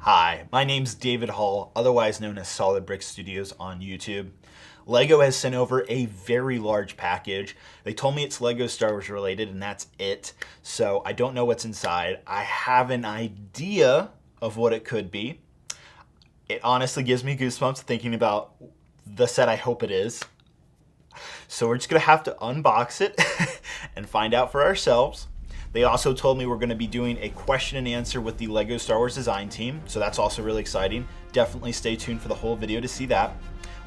Hi, my name's David Hall, otherwise known as Solid Brick Studios on YouTube. Lego has sent over a very large package. They told me it's Lego Star Wars related and that's it. So I don't know what's inside. I have an idea of what it could be. It honestly gives me goosebumps thinking about the set I hope it is. So we're just gonna have to unbox it and find out for ourselves. They also told me we're going to be doing a question and answer with the Lego Star Wars design team, so that's also really exciting. Definitely stay tuned for the whole video to see that.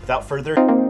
Without further ado,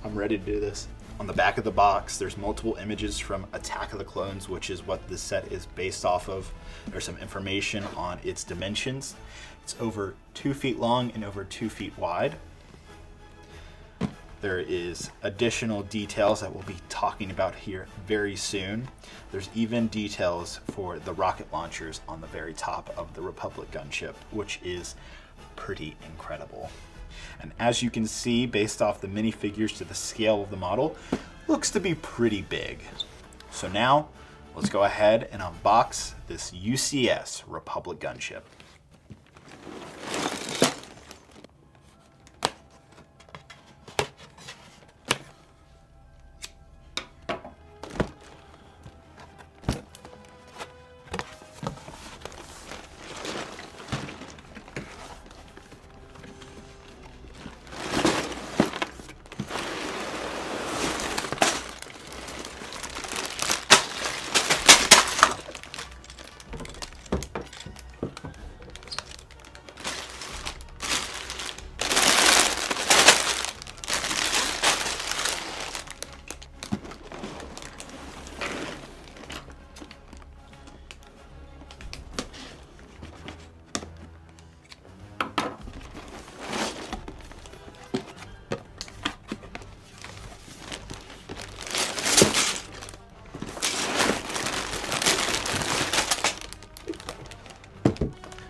I'm ready to do this. On the back of the box, there's multiple images from Attack of the Clones, which is what this set is based off of. There's some information on its dimensions. It's over 2 feet long and over 2 feet wide. There is additional details that we'll be talking about here very soon. There's even details for the rocket launchers on the very top of the Republic gunship, which is pretty incredible. And as you can see, based off the minifigures to the scale of the model, looks to be pretty big. So now, let's go ahead and unbox this UCS Republic gunship.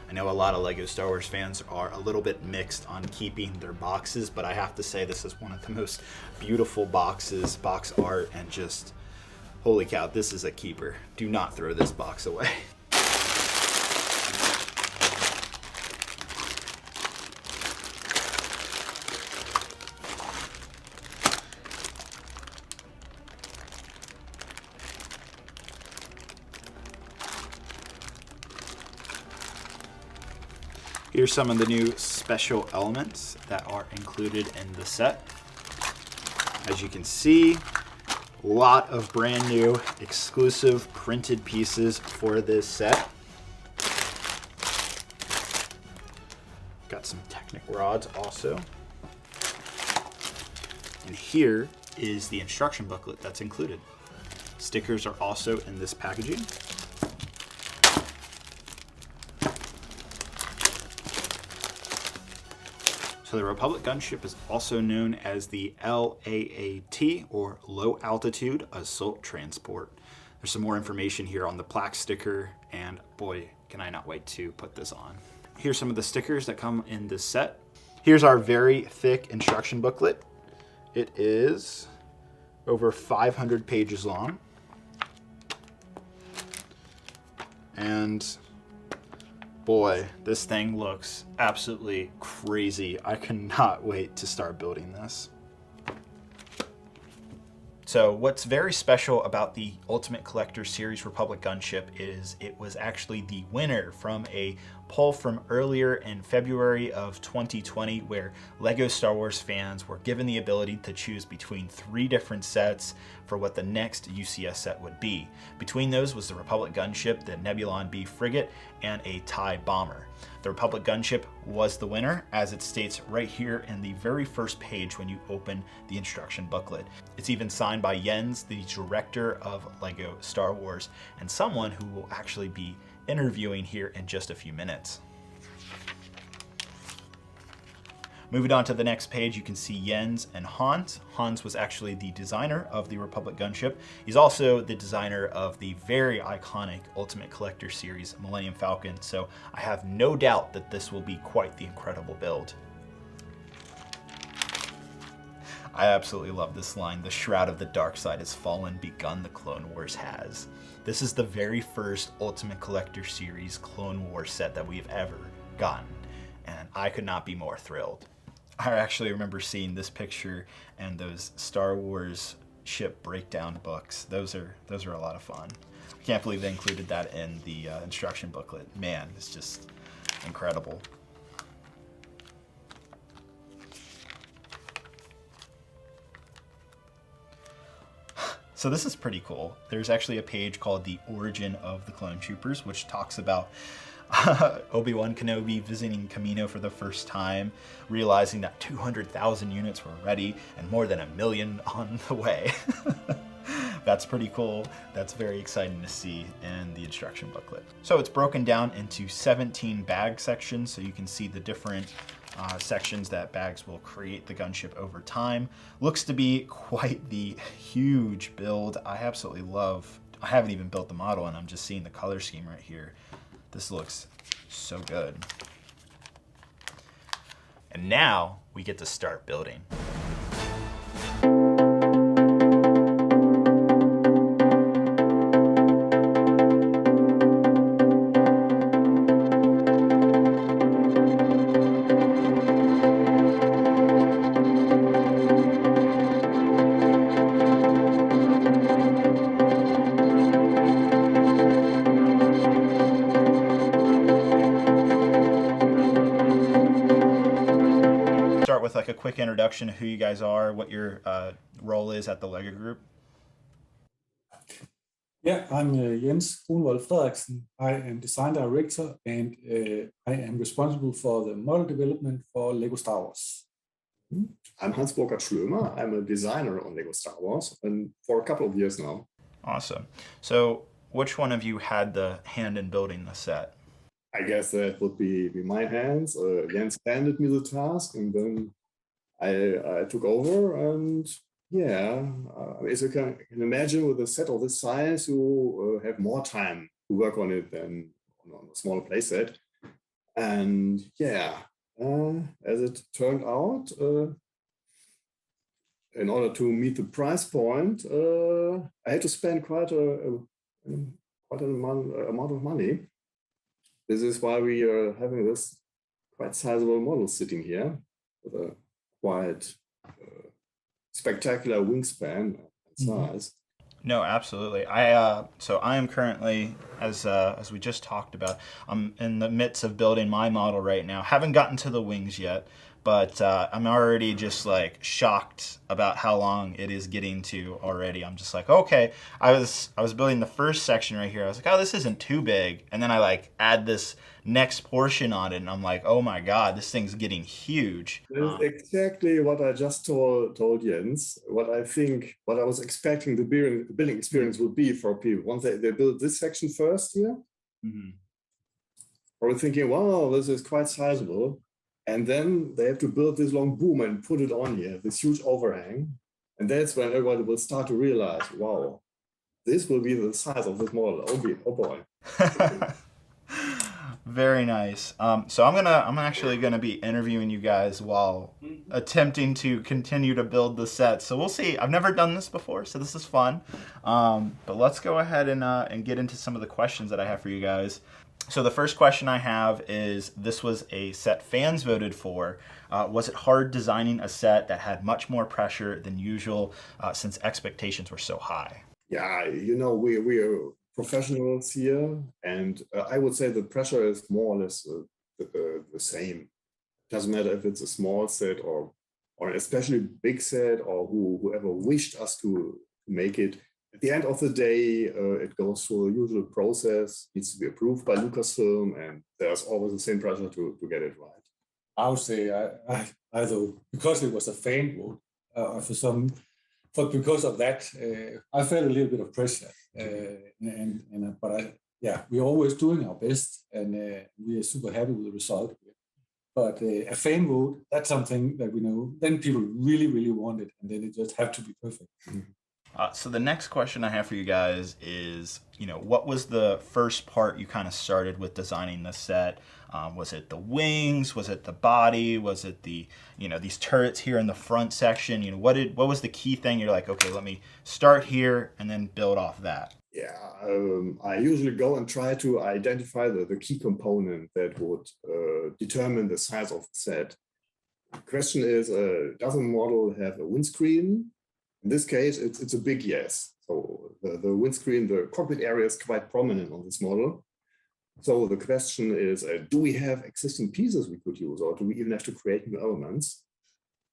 I know a lot of Lego Star Wars fans are a little bit mixed on keeping their boxes, but I have to say this is one of the most beautiful boxes, box art, and just, holy cow, this is a keeper. Do not throw this box away. Here's some of the new special elements that are included in the set. As you can see, a lot of brand new exclusive printed pieces for this set. Got some Technic rods also. And here is the instruction booklet that's included. Stickers are also in this packaging. So the Republic gunship is also known as the LAAT, or Low Altitude Assault Transport. There's some more information here on the plaque sticker, and boy, can I not wait to put this on. Here's some of the stickers that come in this set. Here's our very thick instruction booklet. It is over 500 pages long. And boy, this thing looks absolutely crazy. I cannot wait to start building this. So what's very special about the Ultimate Collector Series Republic gunship is it was actually the winner from a poll from earlier in February of 2020, where LEGO Star Wars fans were given the ability to choose between 3 different sets for what the next UCS set would be. Between those was the Republic gunship, the Nebulon B frigate, and a TIE bomber. The Republic gunship was the winner, as it states right here in the very first page when you open the instruction booklet. It's even signed by Jens, the director of LEGO Star Wars, and someone who will actually be interviewing here in just a few minutes. Moving on to the next page, you can see Jens and Hans. Hans was actually the designer of the Republic gunship. He's also the designer of the very iconic Ultimate Collector Series Millennium Falcon, so I have no doubt that this will be quite the incredible build. I absolutely love this line. The shroud of the dark side has fallen, begun the Clone Wars has. This is the very first Ultimate Collector Series Clone Wars set that we've ever gotten, and I could not be more thrilled. I actually remember seeing this picture and those Star Wars ship breakdown books. Those are a lot of fun. I can't believe they included that in the instruction booklet. Man, it's just incredible. So this is pretty cool. There's actually a page called The Origin of the Clone Troopers, which talks about Obi-Wan Kenobi visiting Kamino for the first time, realizing that 200,000 units were ready and more than 1 million on the way. That's pretty cool. That's very exciting to see in the instruction booklet. So it's broken down into 17 bag sections, so you can see the different sections that bags will create the gunship over time. Looks to be quite the huge build. I absolutely love, I haven't even built the model and I'm just seeing the color scheme right here. This looks so good. And now we get to start building. Start with like a quick introduction of who you guys are, what your role is at the LEGO Group. Yeah, I'm Jens Brunvold Frederiksen. I am design director and I am responsible for the model development for LEGO Star Wars. I'm Hans-Burkhard Schlömer. I'm a designer on LEGO Star Wars and for a couple of years now. Awesome. So which one of you had the hand in building the set? I guess that would be my hands. Jens handed me the task and then I took over, and yeah, as you can imagine, with a set of this size, you have more time to work on it than on a smaller playset. And yeah, as it turned out, in order to meet the price point, I had to spend quite an amount of money. This is why we are having this quite sizable model sitting here with a quite spectacular wingspan and size. No, absolutely. So I am currently, as we just talked about, I'm in the midst of building my model right now. Haven't gotten to the wings yet, but I'm already just like shocked about how long it is getting to already. I'm just like, okay, I was building the first section right here. I was like, oh, this isn't too big. And then I like add this next portion on it and I'm like, oh my God, this thing's getting huge. That is exactly what I just told Jens, what I was expecting the building experience would be for people. Once they build this section first here, I was thinking, wow, this is quite sizable. And then they have to build this long boom and put it on here, this huge overhang. And that's when everybody will start to realize, wow, this will be the size of this model. Oh boy. Very nice. So I'm actually gonna be interviewing you guys while attempting to continue to build the set. So we'll see. I've never done this before, so this is fun. But let's go ahead and get into some of the questions that I have for you guys. So the first question I have is, this was a set fans voted for. Was it hard designing a set that had much more pressure than usual since expectations were so high? Yeah, we are professionals here, and I would say the pressure is more or less the same. Doesn't matter if it's a small set or an especially big set, or whoever wished us to make it. At the end of the day, it goes through the usual process, needs to be approved by Lucasfilm, and there's always the same pressure to get it right. I would say either because it was a fan vote, because of that, I felt a little bit of pressure. We're always doing our best, and we are super happy with the result. But a fan vote, that's something that we know. Then people really, really want it, and then it just have to be perfect. So the next question I have for you guys is, what was the first part you kind of started with designing the set? Was it the wings? Was it the body? Was it the, these turrets here in the front section? What was the key thing? You're like, okay, let me start here and then build off that. Yeah, I usually go and try to identify the key component that would determine the size of the set. The question is, does a model have a windscreen? In this case, it's a big yes. So the windscreen, the cockpit area is quite prominent on this model. So the question is, do we have existing pieces we could use, or do we even have to create new elements?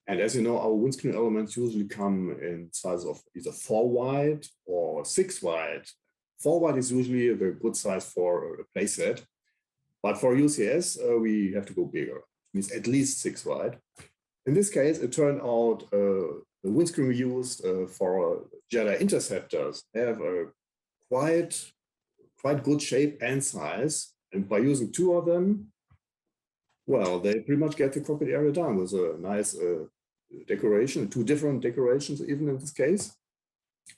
And as you know, our windscreen elements usually come in size of either 4 wide or 6 wide. 4 wide is usually the good size for a playset. But for UCS, we have to go bigger. It means at least 6 wide. In this case, it turned out the windscreen we used for Jedi interceptors have a quite good shape and size. And by using 2 of them, well, they pretty much get the cockpit area done with a nice decoration, 2 different decorations even in this case.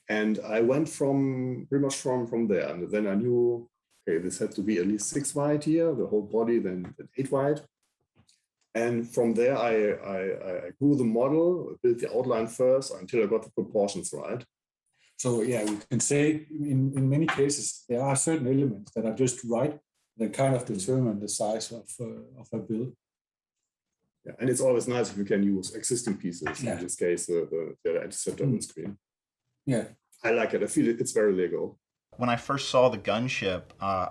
And I went pretty much from there. And then I knew, okay, this had to be at least 6 wide here, the whole body, then 8 wide. And from there, I grew the model, built the outline first until I got the proportions right. So yeah, we can say in many cases, there are certain elements that are just right that kind of determine the size of a build. Yeah, and it's always nice if you can use existing pieces, in this case, the interceptor windscreen. Yeah. I like it. I feel it's very Lego. When I first saw the gunship,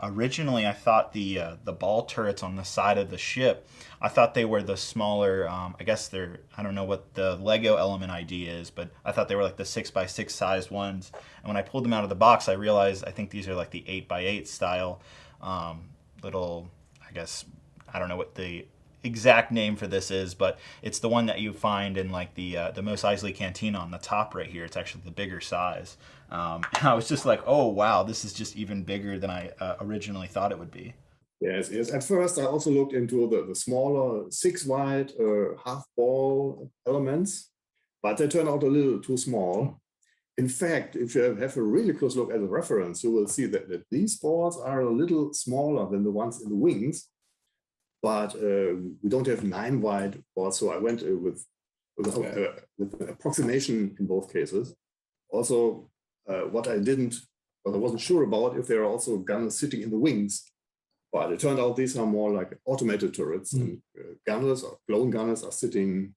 originally I thought the ball turrets on the side of the ship, I thought they were the smaller, I guess I don't know what the Lego element idea is, but I thought they were like the 6x6 sized ones. And when I pulled them out of the box, I realized I think these are like the 8x8 style little, I guess, I don't know what the exact name for this is, but it's the one that you find in like the Mos Eisley Cantina on the top right here. It's actually the bigger size. And I was just like, oh wow, this is just even bigger than I originally thought it would be. Yes. At first, I also looked into the smaller 6 wide half ball elements, but they turned out a little too small. In fact, if you have a really close look at the reference, you will see that these balls are a little smaller than the ones in the wings. But we don't have 9 wide balls, so I went with an approximation in both cases. Also, what I wasn't sure about if there are also gunners sitting in the wings. But it turned out these are more like automated turrets, and gunners or clone gunners are sitting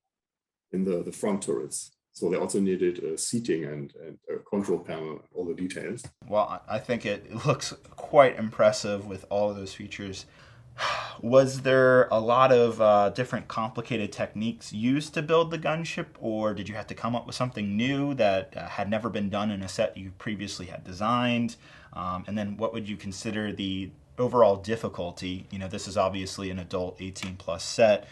in the front turrets. So they also needed seating and a control panel, all the details. Well, I think it looks quite impressive with all of those features. Was there a lot of different complicated techniques used to build the gunship, or did you have to come up with something new that had never been done in a set you previously had designed? And then what would you consider the overall difficulty? This is obviously an adult 18 plus set.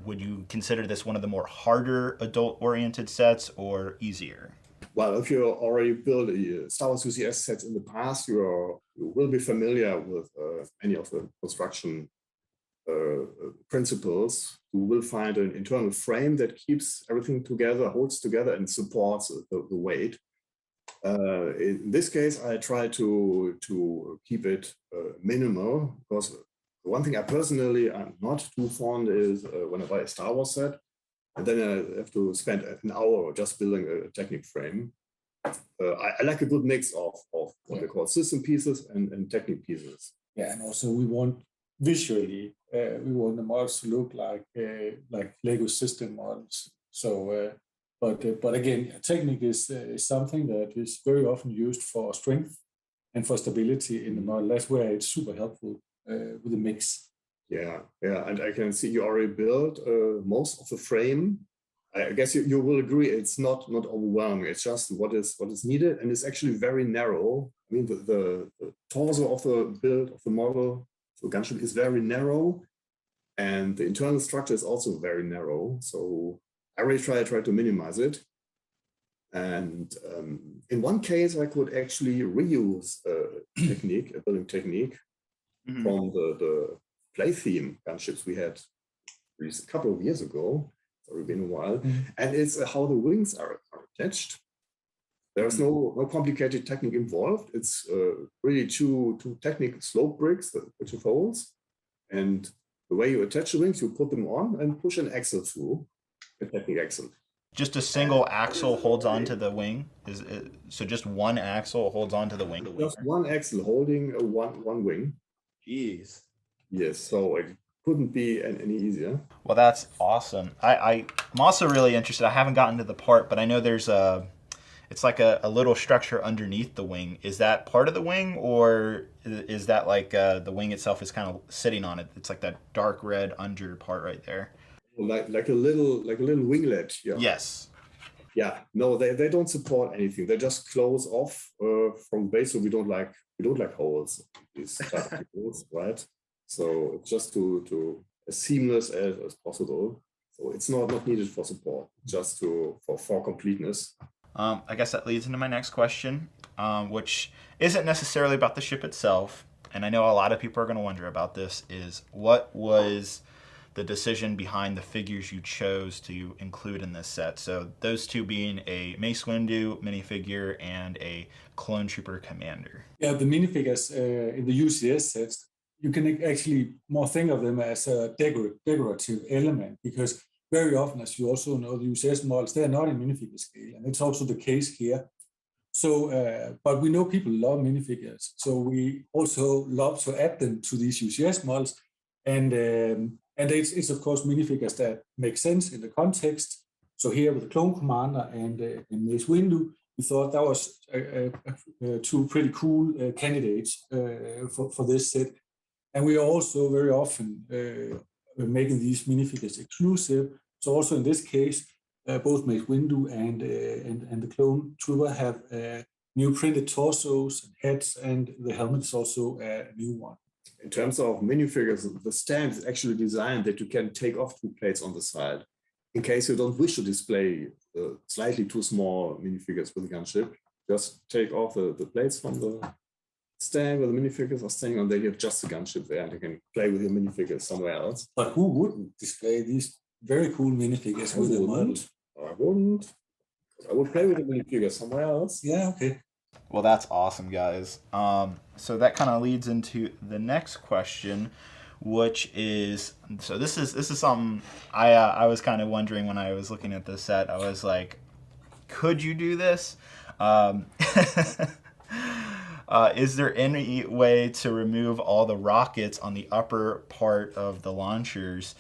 Would you consider this one of the more harder adult-oriented sets or easier? Well, if you already built Star Wars UCS sets in the past, you will be familiar with many of the construction principles, you will find an internal frame that keeps everything together, holds together, and supports the weight. In this case, I try to keep it minimal, because one thing I personally am not too fond is when I buy a Star Wars set, and then I have to spend an hour just building a Technic frame. I like a good mix of what they call system pieces and Technic pieces. Yeah, and also we want visually, we want the models to look like Lego system models. So, but again, Technic is something that is very often used for strength and for stability in the model. That's where it's super helpful with the mix. Yeah, and I can see you already built most of the frame. I guess you will agree it's not overwhelming. It's just what is needed, and it's actually very narrow. I mean, the torso of the build of the model, so gunship, is very narrow, and the internal structure is also very narrow. So I really try to minimize it. And in one case, I could actually reuse a building technique from the play theme gunships we had a couple of years ago. It's already been a while. And it's how the wings are attached. There's no complicated technique involved. It's really two technical slope bricks, which it holds. And the way you attach the wings, you put them on and push an axle through, a technique axle. Just a single axle holds onto the wing? So just one axle holds onto the wing? Just one axle holding one wing. Jeez. Yes, so it couldn't be any easier. Well, that's awesome. I'm also really interested. I haven't gotten to the part, but I know there's it's like a little structure underneath the wing. Is that part of the wing, or is that like the wing itself is kind of sitting on it? It's like that dark red under part right there. Like a little winglet. Yeah. Yes. Yeah. No, they don't support anything. They just close off from base, so we don't like holes. These type of holes, right? So it's just to as seamless as possible. So it's not needed for support, just for completeness. I guess that leads into my next question, which isn't necessarily about the ship itself, and I know a lot of people are going to wonder about this, is what was the decision behind the figures you chose to include in this set? So those two being a Mace Windu minifigure and a Clone Trooper Commander. Yeah, the minifigures in the UCS sets, you can actually more think of them as a decorative element, because very often, as you also know, the UCS models, they are not in minifigure scale, and it's also the case here. So, but we know people love minifigures, so we also love to add them to these UCS models, and it's of course minifigures that make sense in the context. So here with the Clone Commander and Mace Windu, we thought that was two pretty cool candidates for this set. And we are also very often making these minifigures exclusive. So also in this case, both Mace Windu and the Clone Trooper have new printed torsos and heads, and the helmet is also a new one. In terms of minifigures, the stand is actually designed that you can take off two plates on the side. In case you don't wish to display slightly too small minifigures with the gunship, just take off the plates from the stand where the minifigures are staying on. There you have just the gunship there, and you can play with your minifigures somewhere else. But who wouldn't display these very cool minifigures with the model? I wouldn't. I would play with the minifigures somewhere else. Yeah, okay. Well, that's awesome, guys. So that kind of leads into the next question, which is, so this is something I was kind of wondering when I was looking at this set. I was like, could you do this? Is there any way to remove all the rockets on the upper part of the launchers,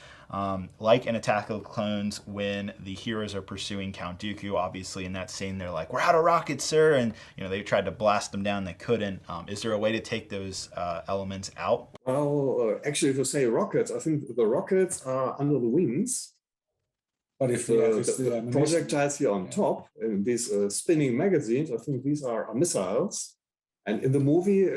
like in Attack of the Clones when the heroes are pursuing Count Dooku? Obviously, in that scene, they're like, "We're out of rockets, sir," and they tried to blast them down, they couldn't. Is there a way to take those elements out? Well, actually, if you say rockets, I think the rockets are under the wings. But if the projectiles here on top, and these spinning magazines, I think these are missiles. And in the movie,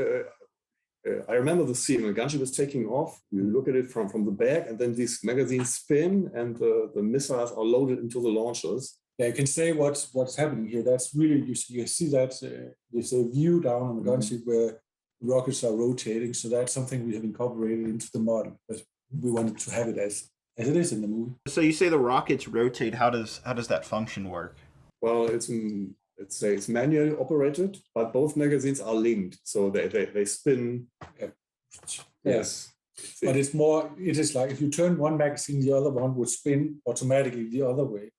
I remember the scene when gunship is taking off. You look at it from the back, and then these magazines spin, and the missiles are loaded into the launchers. Yeah, you can say what's happening here. That's really, you see that there's a view down on the gunship where the rockets are rotating. So that's something we have incorporated into the model. we wanted to have it as it is in the movie. So you say the rockets rotate. How does that function work? Well, it's manually operated, but both magazines are linked, so they spin. Yes. But it is like if you turn one magazine, the other one would spin automatically the other way.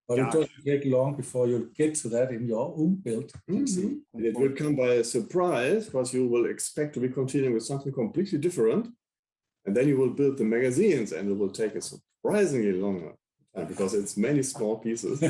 But it doesn't take long before you'll get to that in your own build. It will come by a surprise, because you will expect to be continuing with something completely different. And then you will build the magazines, and it will take a surprisingly longer time because it's many small pieces.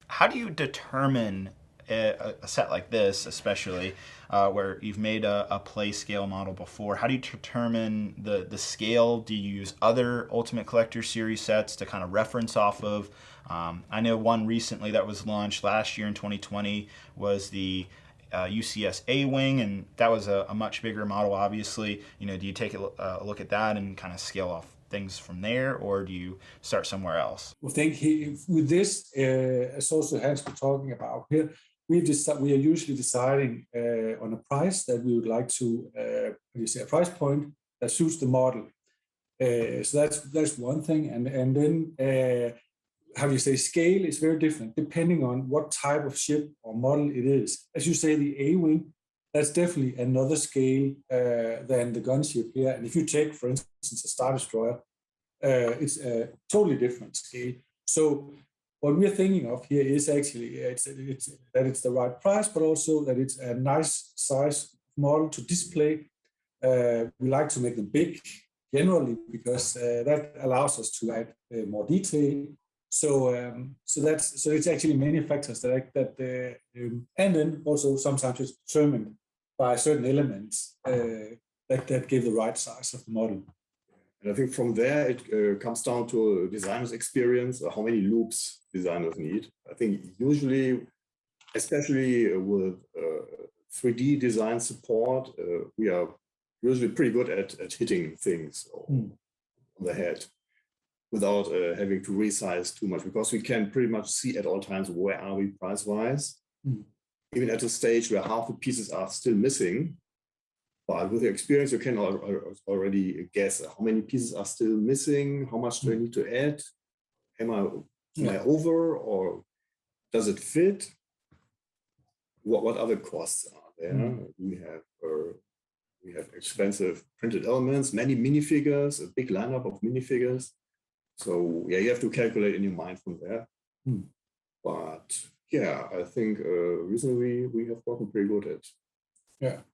How do you determine a set like this, especially where you've made a play scale model before? How do you determine the scale? Do you use other Ultimate Collector Series sets to kind of reference off of? I know one recently that was launched last year in 2020 was the UCS A-Wing, and that was a much bigger model, obviously. Do you take a look at that and kind of scale off things from there, or do you start somewhere else? I think with this, as also Hans was talking about here, we are usually deciding on a price that we would like to, a price point that suits the model. So that's one thing, and then scale is very different depending on what type of ship or model it is. As you say, the A-Wing, that's definitely another scale than the gunship here. And if you take, for instance, a Star Destroyer, it's a totally different scale. So what we're thinking of here is actually that it's the right price, but also that it's a nice size model to display. We like to make them big generally because that allows us to add more detail. So it's actually many factors and then also sometimes it's determined by certain elements that give the right size of the model. And I think from there it comes down to a designer's experience, or how many loops designers need. I think usually, especially with 3D design support, we are usually pretty good at hitting things on the head, without having to resize too much, because we can pretty much see at all times where are we price-wise, even at a stage where half the pieces are still missing. But with the experience, you can already guess how many pieces are still missing, how much do I need to add, am I over, or does it fit? What other costs are there? We have expensive printed elements, many minifigures, a big lineup of minifigures. So yeah, you have to calculate in your mind from there. But yeah, I think recently we have gotten pretty good at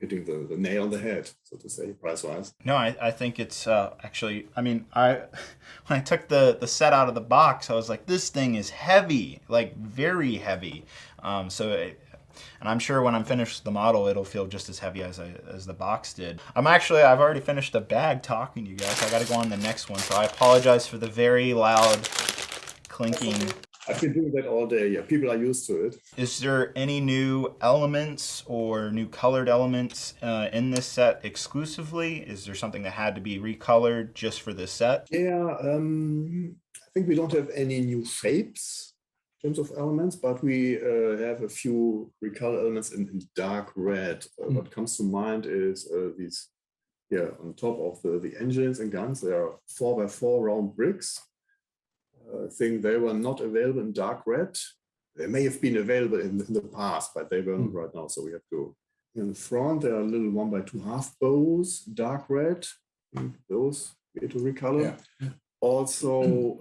hitting the nail on the head, so to say, price-wise. No, I think it's actually, when I took the set out of the box, I was like, this thing is heavy, like very heavy. And I'm sure when I'm finished with the model, it'll feel just as heavy as the box did. I've already finished the bag talking to you guys. I got to go on the next one, so I apologize for the very loud clinking. I've been doing that all day. Yeah, people are used to it. Is there any new elements or new colored elements in this set exclusively? Is there something that had to be recolored just for this set? Yeah, I think we don't have any new shapes in terms of elements, but we have a few recolor elements in dark red. What comes to mind is these, on top of the engines and guns, there are 4x4 round bricks. I think they were not available in dark red. They may have been available in the past, but they weren't right now. So we have to, in the front, there are little 1x2 half bows, dark red. Those we have to recolor. Yeah. Also,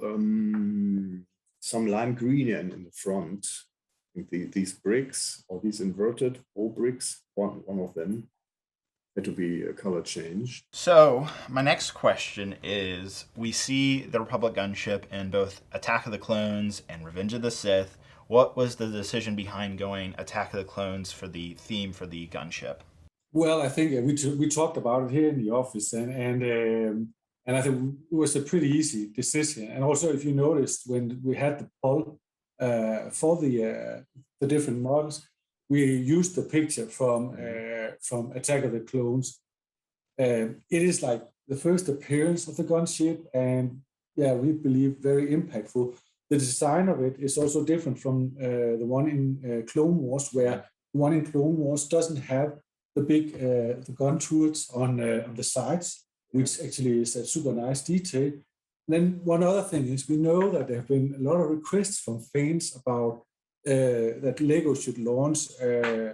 some lime green in the front. I think these bricks, or these inverted bow bricks, one of them had to be a color change. So my next question is, we see the Republic gunship in both Attack of the Clones and Revenge of the Sith. What was the decision behind going Attack of the Clones for the theme for the gunship? Well, I think we talked about it here in the office, and I think it was a pretty easy decision. And also, if you noticed, when we had the poll for the different models, we used the picture from Attack of the Clones. It is like the first appearance of the gunship, and we believe very impactful. The design of it is also different from the one in Clone Wars, where the one in Clone Wars doesn't have the big the gun turrets on the sides. which actually is a super nice detail. Then one other thing is we know that there have been a lot of requests from fans about that Lego should launch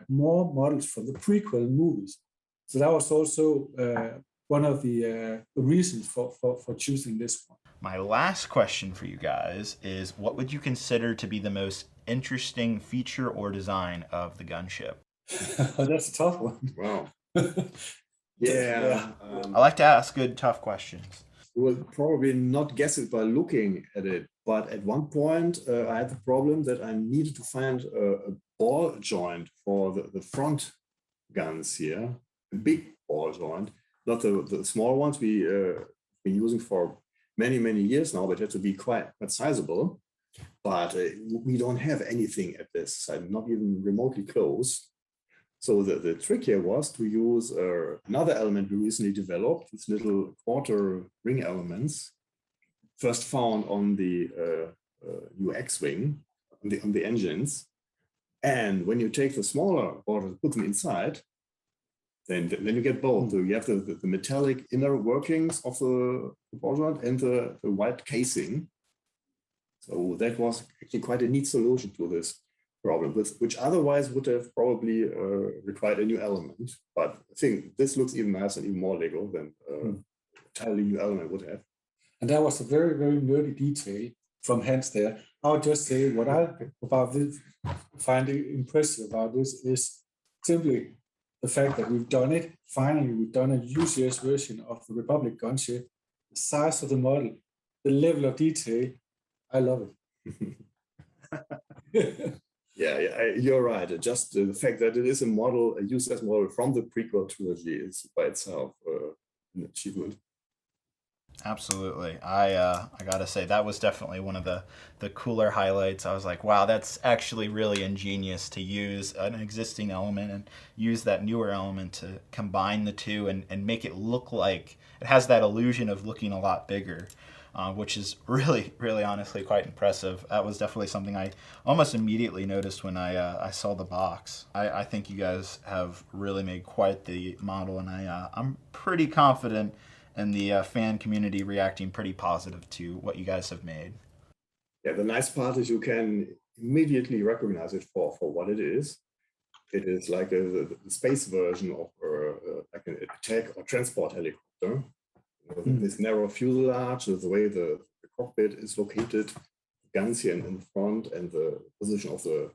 more models from the prequel movies. So that was also one of the reasons for choosing this one. My last question for you guys is, what would you consider to be the most interesting feature or design of the gunship? That's a tough one. Wow. Yeah. I like to ask good, tough questions. You will probably not guess it by looking at it, but at one point I had the problem that I needed to find a ball joint for the front guns here, a big ball joint, not the small ones we've been using for many, many years now, but it had to be quite sizable. But we don't have anything at this side, not even remotely close. So the trick here was to use another element we recently developed, these little quarter ring elements, first found on the new X-Wing, on the engines. And when you take the smaller quarters, put them inside, then you get both. So you have the metallic inner workings of the ball joint and the white casing. So that was actually quite a neat solution to this problem, which otherwise would have probably required a new element. But I think this looks even nicer and even more Lego than an entirely new element would have. And that was a very, very nerdy detail from Hans there. I would just say what I about this find impressive about this is simply the fact that we've done it. Finally, we've done a UCS version of the Republic gunship. The size of the model, the level of detail, I love it. Yeah, you're right. Just the fact that it is a model, a UCS model from the prequel trilogy, is by itself an achievement. Absolutely. I gotta say that was definitely one of the cooler highlights. I was like, wow, that's actually really ingenious to use an existing element and use that newer element to combine the two and make it look like it has that illusion of looking a lot bigger, which is really, really honestly quite impressive. That was definitely something I almost immediately noticed when I saw the box. I think you guys have really made quite the model, and I'm pretty confident and the fan community reacting pretty positive to what you guys have made. Yeah, the nice part is you can immediately recognize it for what it is. It is like the space version of like an attack or transport helicopter. This narrow fuselage, the way the cockpit is located, guns here in the front, and the position of the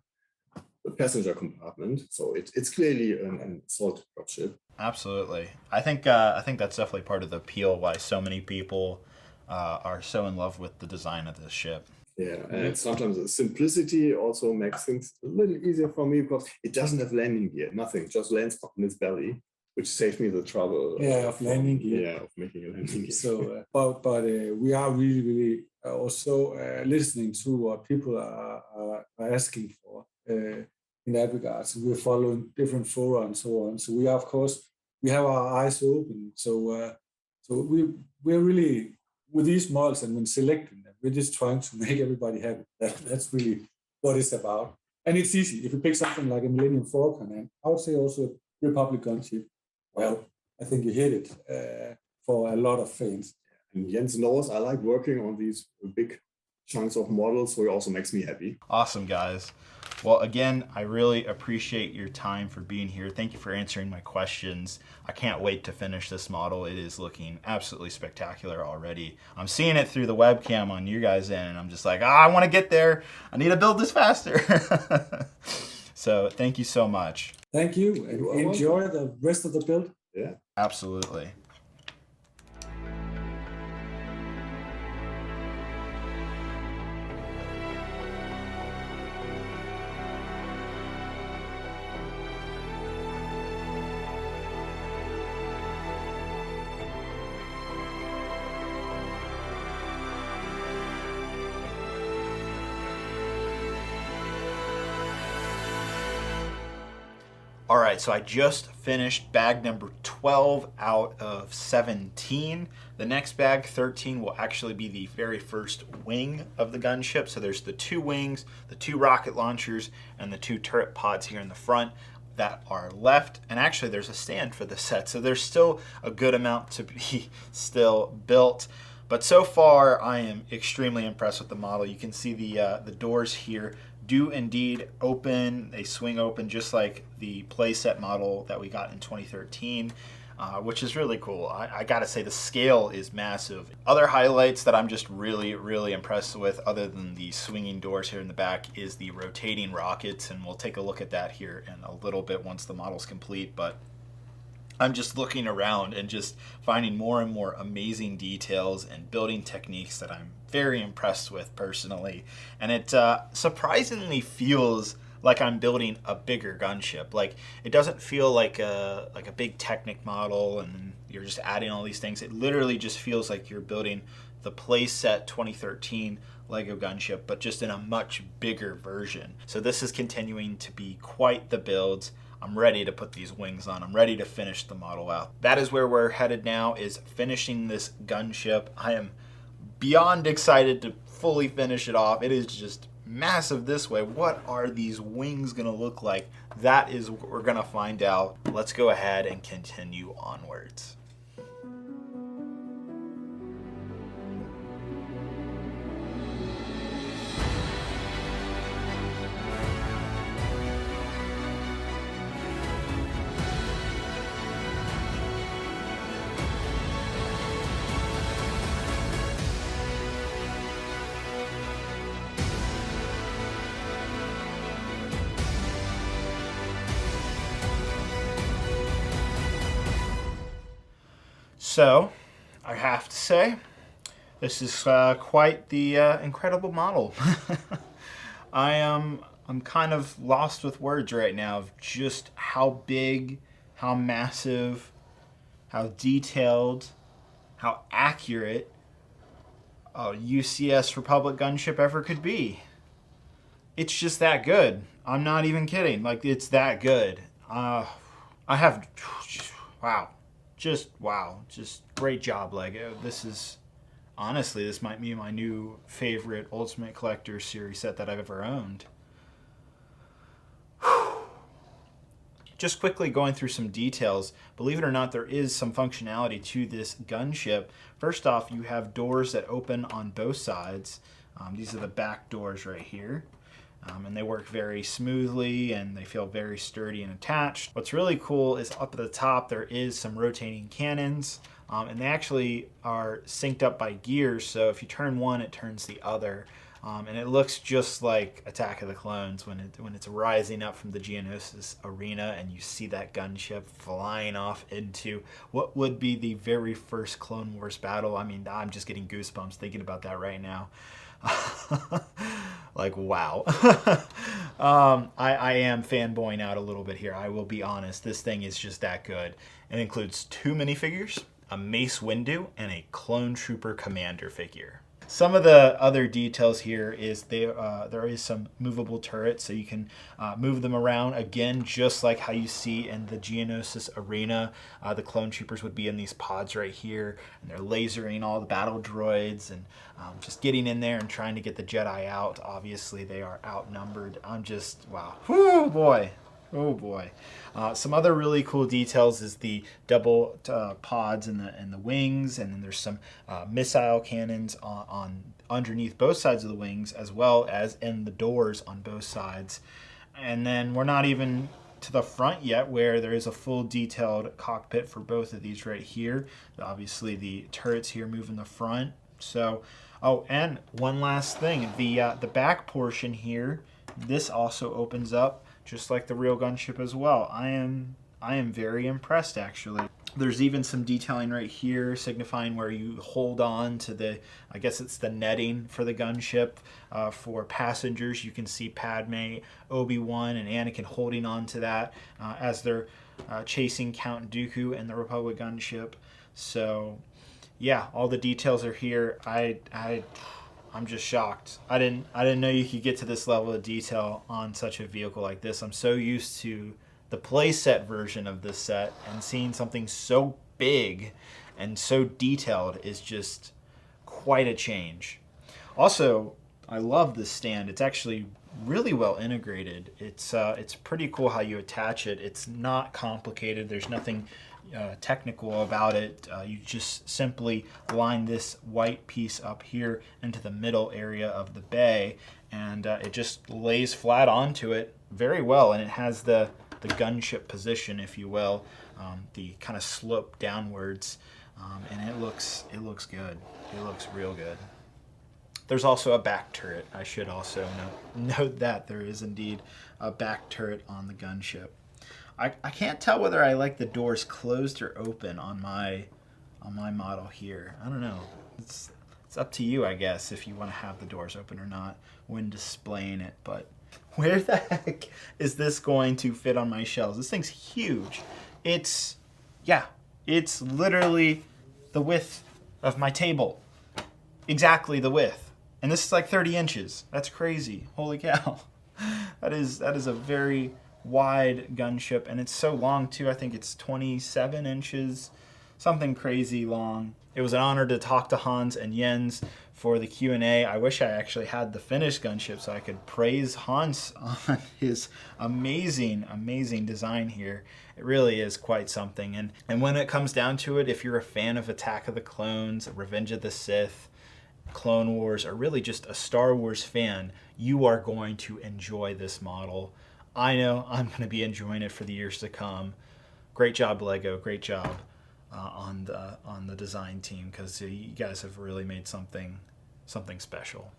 passenger compartment. So it's clearly an assault dropship. Absolutely. I think that's definitely part of the appeal why so many people are so in love with the design of this ship. Yeah, and sometimes the simplicity also makes things a little easier for me because it doesn't have landing gear, nothing, just lands on its belly, which saved me the trouble. Of landing gear. Yeah, of making a landing gear. So, but we are really, really also listening to what people are asking for. In that regard. So we're following different fora and so on. So we are, of course, we have our eyes open. So we're really, with these models and when selecting them, we're just trying to make everybody happy. That's really what it's about. And it's easy. If you pick something like a Millennium Falcon, and I would say also Republic gunship, well, I think you hit it for a lot of fans. And Jens knows I like working on these big chunks of models, so it also makes me happy. Awesome, guys. Well, again, I really appreciate your time for being here. Thank you for answering my questions. I can't wait to finish this model. It is looking absolutely spectacular already. I'm seeing it through the webcam on you guys' end, and I'm just like, I want to get there. I need to build this faster. So thank you so much. Thank you, and enjoy the rest of the build. Yeah. Absolutely. All right, so I just finished bag number 12 out of 17. The next bag, 13, will actually be the very first wing of the gunship. So there's the two wings, the two rocket launchers, and the two turret pods here in the front. that are left. And actually there's a stand for the set, so there's still a good amount to be still built. But so far I am extremely impressed with the model. You can see the doors here do indeed open. They swing open just like the playset model that we got in 2013. Which is really cool. I gotta say the scale is massive. Other highlights that I'm just really impressed with, other than the swinging doors here in the back, is the rotating rockets, and we'll take a look at that here in a little bit once the model's complete. But I'm just looking around and just finding more and more amazing details and building techniques that I'm very impressed with personally. And it surprisingly feels like I'm building a bigger gunship. Like, it doesn't feel like a big Technic model and you're just adding all these things. It literally just feels like you're building the playset 2013 Lego gunship, but just in a much bigger version. So this is continuing to be quite the build. I'm ready to put these wings on. I'm ready to finish the model out. That is where we're headed now, is finishing this gunship. I am beyond excited to fully finish it off. It is just massive this way. What are these wings gonna look like? That is what we're gonna find out. Let's go ahead and continue onwards. So, I have to say, this is quite the incredible model. I'm kind of lost with words right now of just how big, how massive, how detailed, how accurate a UCS Republic gunship ever could be. It's just that good. I'm not even kidding. Like, it's that good. I have, wow. Just wow, just great job, Lego. This is, honestly, this might be my new favorite Ultimate Collector Series set that I've ever owned. Just quickly going through some details. Believe it or not, there is some functionality to this gunship. First off, you have doors that open on both sides. These are the back doors right here. And they work very smoothly and they feel very sturdy and attached. What's really cool is up at the top there is some rotating cannons, and they actually are synced up by gears, so if you turn one it turns the other, and it looks just like Attack of the Clones when it's rising up from the Geonosis arena and you see that gunship flying off into what would be the very first Clone Wars battle. I mean, I'm just getting goosebumps thinking about that right now. Like, wow. I am fanboying out a little bit here. I will be honest. This thing is just that good. It includes 2 minifigures, a Mace Windu, and a Clone Trooper Commander figure. Some of the other details here is there is some movable turrets, so you can move them around, again, just like how you see in the Geonosis arena. The clone troopers would be in these pods right here, and they're lasering all the battle droids and just getting in there and trying to get the Jedi out. Obviously, they are outnumbered. I'm just, wow. Whoo, boy. Oh boy. Some other really cool details is the double pods in the wings, and then there's some missile cannons on underneath both sides of the wings, as well as in the doors on both sides. And then we're not even to the front yet, where there is a full detailed cockpit for both of these right here. Obviously the turrets here move in the front. So, oh, and one last thing, the back portion here, this also opens up just like the real gunship as well. I am very impressed, actually. There's even some detailing right here signifying where you hold on to the, I guess it's the netting for the gunship. For passengers, you can see Padme, Obi-Wan, and Anakin holding on to that as they're chasing Count Dooku and the Republic gunship. So, yeah, all the details are here. I'm just shocked. I didn't know you could get to this level of detail on such a vehicle like this. I'm so used to the playset version of this set, and seeing something so big and so detailed is just quite a change. Also, I love this stand. It's actually really well integrated. It's pretty cool how you attach it. It's not complicated. There's nothing technical about it. You just simply line this white piece up here into the middle area of the bay, and it just lays flat onto it very well. And it has the gunship position, if you will, the kind of slope downwards, and it looks good. It looks real good. There's also a back turret. I should also note that there is indeed a back turret on the gunship. I can't tell whether I like the doors closed or open on my model here. I don't know. It's up to you, I guess, if you want to have the doors open or not when displaying it. But where the heck is this going to fit on my shelves? This thing's huge. It's literally the width of my table. Exactly the width. And this is like 30 inches. That's crazy. Holy cow. That is a very wide gunship, and it's so long too. I think it's 27 inches, something crazy long. It was an honor to talk to Hans and Jens for the Q&A. I wish I actually had the finished gunship so I could praise Hans on his amazing design here. It really is quite something. And when it comes down to it, if you're a fan of Attack of the Clones, Revenge of the Sith, Clone Wars, or really just a Star Wars fan, you are going to enjoy this model. I know I'm going to be enjoying it for the years to come. Great job, Lego. Great job on the design team, because you guys have really made something special.